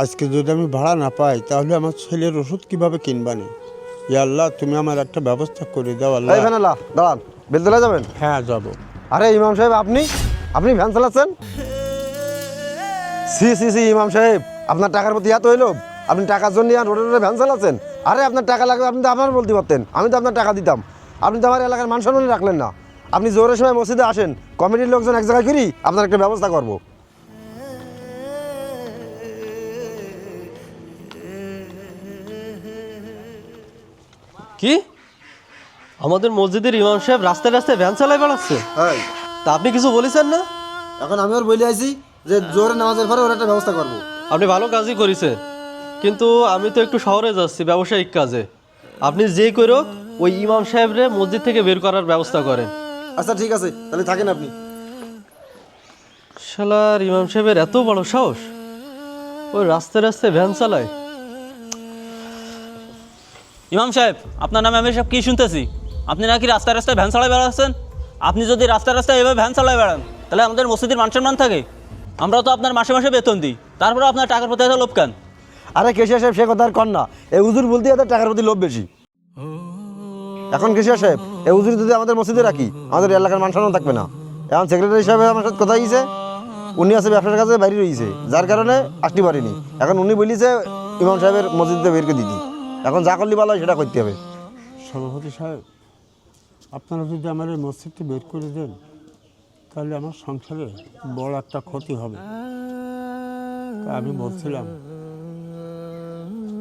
আজকে যদি আমি ভাড়া না পাই তাহলে আমার ছেলের ওষুধ কিভাবে কিনবানি? ইয়া আল্লাহ, তুমি আমার একটা ব্যবস্থা করে দাও আল্লাহ। এই ভ্যানালা দাঁড়ান, বেলতলা যাবেন? হ্যাঁ, যাব। আরে ইমাম সাহেব, আপনি আপনি ভ্যান চালাচ্ছেন? সি সি সি ইমাম সাহেব, আপনার টাকার প্রতি এত হইল, আপনি টাকার জন্য রোডে রোডে ভ্যান চালাচ্ছেন? আরে আপনার টাকা লাগবে, আপনি তো আমার বলতে পারতেন, আমি তো আপনার টাকা দিতাম। আপনি তো আমার এলাকার মান সম্মান রাখলেন না। আপনি জোরের সময় মসজিদে আসেন, কমিটির লোকজন এক জায়গায় করি আপনার একটা ব্যবস্থা করব। কি আমাদের মসজিদের ইমাম সাহেব রাস্তায় রাস্তায় ভ্যান চালায় বেড়াচ্ছে? হ্যাঁ, তা আপনি কিছু বলেছেন না? এখন আমি ওর বলে আইছি যে জোরে নামাজের পরে ওর একটা ব্যবস্থা করব। আপনি ভালো কাজই করেছেন, কিন্তু আমি তো একটু শহরে যাচ্ছি ব্যবসায়িক কাজে। আপনি যেই করুক ওই ইমাম সাহেবরে মসজিদ থেকে বের করার ব্যবস্থা করেন। আচ্ছা ঠিক আছে, তাহলে থাকেন আপনি। শালার ইমাম সাহেবের এত বড় সাহস, ওই রাস্তায় রাস্তায় ভ্যান চালায়। ইমাম সাহেব, আপনার নামে আমি সব কী শুনতেছি? আপনি নাকি রাস্তায় রাস্তায় ভ্যান চালায় বেড়াচ্ছেন। আপনি যদি রাস্তায় রাস্তায় এভাবে ভ্যান চালায় বেড়ান তাহলে আমাদের মসজিদের মান সম্মান থাকে? আমরা তো আপনার মাসে মাসে বেতন দিই, তারপরে আপনার টাকার প্রতি এত লোভ কেন? আরে কেশিয়া সাহেব, সে কথা আর কর না। এই হুজুর বলতে এদের টাকার প্রতি লোভ বেশি। এখন কেশিয়া সাহেব, এই হুজুর যদি আমাদের মসজিদে রাখি আমাদের এলাকার মান সম্মান থাকবে না। এখন সেক্রেটারি সাহেব আমার সাথে কথা হয়েছে, উনি আছে ব্যবসার কাছে বাইরে রয়েছে, যার কারণে আসতে পারিনি। এখন উনি বলিছে ইমাম সাহেবের মসজিদে বের করে দিতি। এখন যা করলি ভালো হয় সেটা করতে হবে। সভাপতি সাহেব, আপনারা যদি আমার এই মসজিদটি বের করে দেন তাহলে আমার সংসারে বড় একটা ক্ষতি হবে। তা আমি বলছিলাম,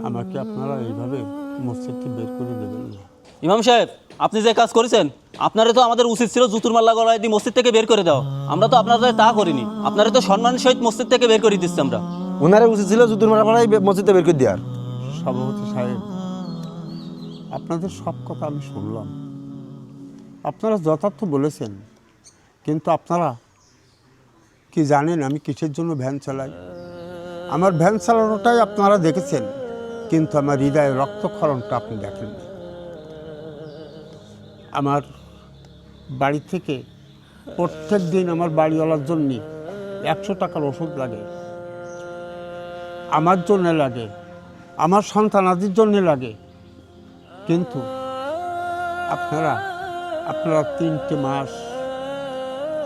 আমাকে আপনারা এইভাবে মসজিদটি বের করে দেবেন না। ইমাম সাহেব, আপনি যে কাজ করেছেন, আপনারও তো আমাদের উচিত ছিল জুতুর মাল্লা গলায় দিয়ে মসজিদ থেকে বের করে দাও। আমরা তো আপনাদের তা করিনি, আপনারা তো সম্মানের সহিত মসজিদ থেকে বের করে দিচ্ছি আমরা। উনারে উচিত ছিল জুতুর মারা পড়াই মসজিদে বের করে দেওয়ার। সভাপতি সাহেব, আপনাদের সব কথা আমি শুনলাম, আপনারা যথার্থ বলেছেন, কিন্তু আপনারা কি জানেন আমি কিসের জন্য ভ্যান চালাই? আমার ভ্যান চালানোটাই আপনারা দেখেছেন, কিন্তু আমার হৃদয়ের রক্তক্ষরণটা আপনি দেখেননি। আমার বাড়ি থেকে প্রত্যেক দিন আমার বাড়িওয়ালার জন্য 100 টাকার ওষুধ লাগে, আমার জন্যে লাগে, আমার সন্তানাদির জন্যে লাগে, কিন্তু আপনারা 3টে মাস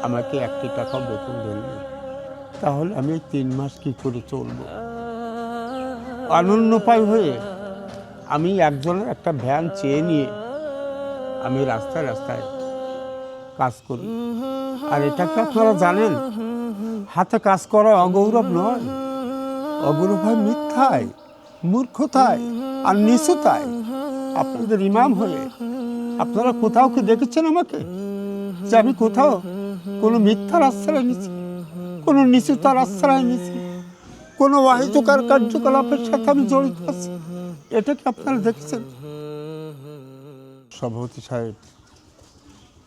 আমাকে 1 টাকাও বেতন দেননি। তাহলে আমি 3 মাস কী করে চলব? অনন্যোপায় হয়ে আমি একজনের একটা ভ্যান চেয়ে নিয়ে আমি রাস্তায় রাস্তায় কাজ করি। আর এটাকে আপনারা জানেন, হাতে কাজ করা অগৌরব নয়, অগৌরব হয় মিথ্যায়, মূর্খতায় আর নিচুতায়। আপনাদের ইমাম হয়ে আপনারা কোথাও কি দেখেছেন আমাকে যে আমি কোথাও কোনো মিথ্যার আশ্রয় নিচ্ছি, কোনো নিচুতার আশ্রয় নিচ্ছি, কোনো অহিতকর কার্যকলাপের সাথে আমি জড়িত আছি? এটা কি আপনারা দেখেছেন? সভাপতি সাহেব,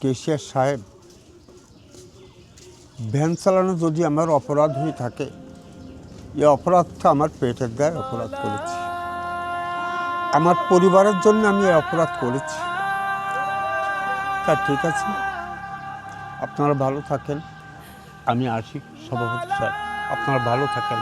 কেশিয়ার সাহেব, ভ্যান চালানো যদি আমার অপরাধ হয়ে থাকে, এই অপরাধটা আমার পেটের দায়ে অপরাধ করেছি, আমার পরিবারের জন্য আমি এই অপরাধ করেছি। তা ঠিক আছে, আপনারা ভালো থাকেন, আমি আসি। সভাপতি সাহেব, আপনারা ভালো থাকেন।